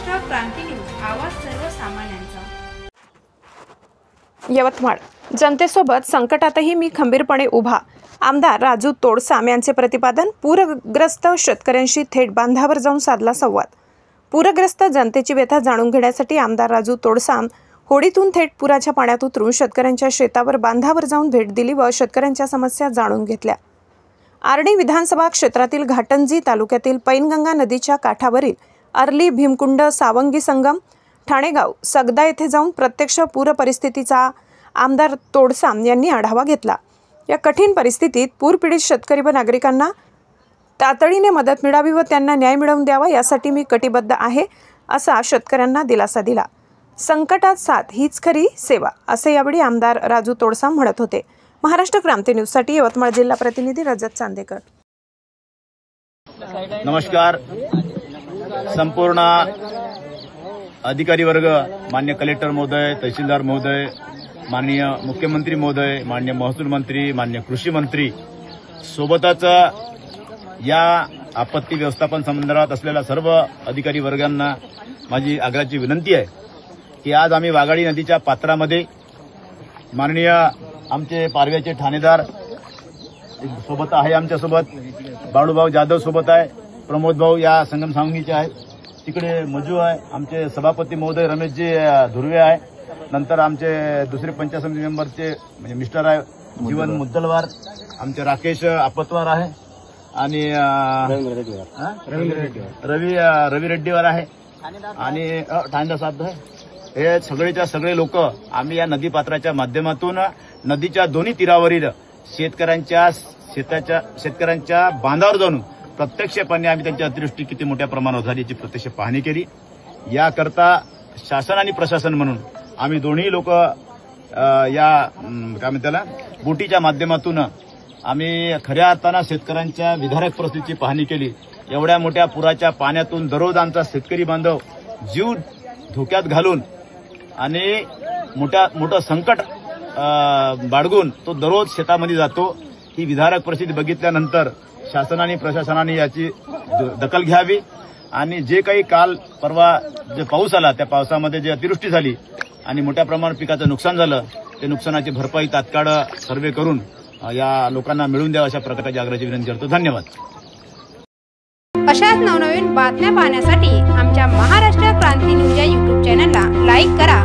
महाराष्ट्र क्रांती news, आवाज सर्वसामान्यांचा। यवतमाळ जनतेसोबत संकटातही मी खंबीरपणे उभा। आमदार राजू तोडसाम यांचे प्रतिपादन। पूरग्रस्त शेतकऱ्यांशी थेट बांधावर जाऊन साधला संवाद। पूरग्रस्त जनतेची व्यथा जाणून घेण्यासाठी आमदार राजू तोडसाम होडीतून थेट पुराच्या पाण्यात उतरून शेतकऱ्यांच्या शेतावर बांधावर जाऊन भेट दिली व शेतकऱ्यांच्या समस्या जाणून घेतल्या। आर्णी विधानसभा क्षेत्रातील घाटंजी तालुक्यातील पैनगंगा नदीच्या काठावरील अर्ली, भीमकुंड, सावंगी संगम, ठाणेगाव, सगदा येथे जाऊन प्रत्यक्ष पूर परिस्थितीचा आमदार तोडसाम यांनी आढावा घेतला। या कठीण परिस्थितीत पूरपीडित शेतकरी व नागरिकांना तातडीने मदत मिळावी व त्यांना न्याय मिळवून द्यावा यासाठी मी कटिबद्ध आहे, असा शेतकऱ्यांना दिलासा दिला। संकटात साथ हीच खरी सेवा, असे यावेळी आमदार राजू तोडसाम म्हणत होते। महाराष्ट्र क्रांती न्यूजसाठी यवतमाळ जिल्हा प्रतिनिधी रजत चांदेकर। नमस्कार। संपूर्ण अधिकारी वर्ग, माननीय कलेक्टर महोदय, तहसीलदार महोदय, माननीय मुख्यमंत्री महोदय, माननीय महसूल मंत्री, माननीय कृषी मंत्री सोबतच या आपत्ती व्यवस्थापन संदर्भात असलेल्या सर्व अधिकारी वर्गांना माझी आग्रहाची विनंती आहे की आज आम्ही वाघाडी नदीच्या पात्रामध्ये माननीय आमचे पारव्याचे ठाणेदार सोबत आहे, आमच्यासोबत बाळूभाऊ जाधव सोबत आहे, प्रमोद भाऊ या संगम सावंगीचे आहेत, तिकडे मजू आहे, आमचे सभापती महोदय रमेशजी धुर्वे आहे, नंतर आमचे दुसरे पंचायत समिती मेंबरचे म्हणजे मिस्टर आहे जीवन मुद्दलवार, आमचे राकेश आपतवार आहे आणि रवी रेड्डीवार आहे आणि ठाणेदार साहेब आहे। हे सगळेच्या सगळे लोक आम्ही या नदीपात्राच्या माध्यमातून नदीच्या दोन्ही तीरावरील शेतकऱ्यांच्या बांधावर जाऊन प्रत्यक्षपणे आम्ही त्यांची अतिवृष्टी किती मोठ्या प्रमाणावर झाली याची प्रत्यक्ष पाहणी केली। याकरता शासन आणि प्रशासन म्हणून आम्ही दोन्ही लोक या काय म्हणतात बोटीच्या माध्यमातून आम्ही खऱ्या अर्थानं शेतकऱ्यांच्या विदारक परिस्थितीची पाहणी केली। एवढ्या मोठ्या पुराच्या पाण्यातून दररोज आमचा शेतकरी बांधव जीव धोक्यात घालून आणि मोठं संकट बाळगून तो दररोज शेतामध्ये जातो। ही विदारक परिस्थिती बघितल्यानंतर शासन आणि प्रशासनाने याची दखल घ्यावी आणि जे काही काल परवा जे पाऊस आला त्या पावसामध्ये जे अतिवृष्टी झाली आणि मोठ्या प्रमाणात पिकाचं नुकसान झालं, ते नुकसानाची भरपाई तात्काळ सर्वे करून या लोकांना मिळवून द्यावं अशा प्रकारची आग्रहाची विनंती करतो। धन्यवाद। अशाच नवनवीन बातम्या पाहण्यासाठी आमच्या महाराष्ट्र क्रांती न्यूज या YouTube चॅनलला लाईक करा,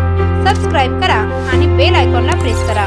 सबस्क्राईब करा आणि बेल आयकॉनला प्रेस करा।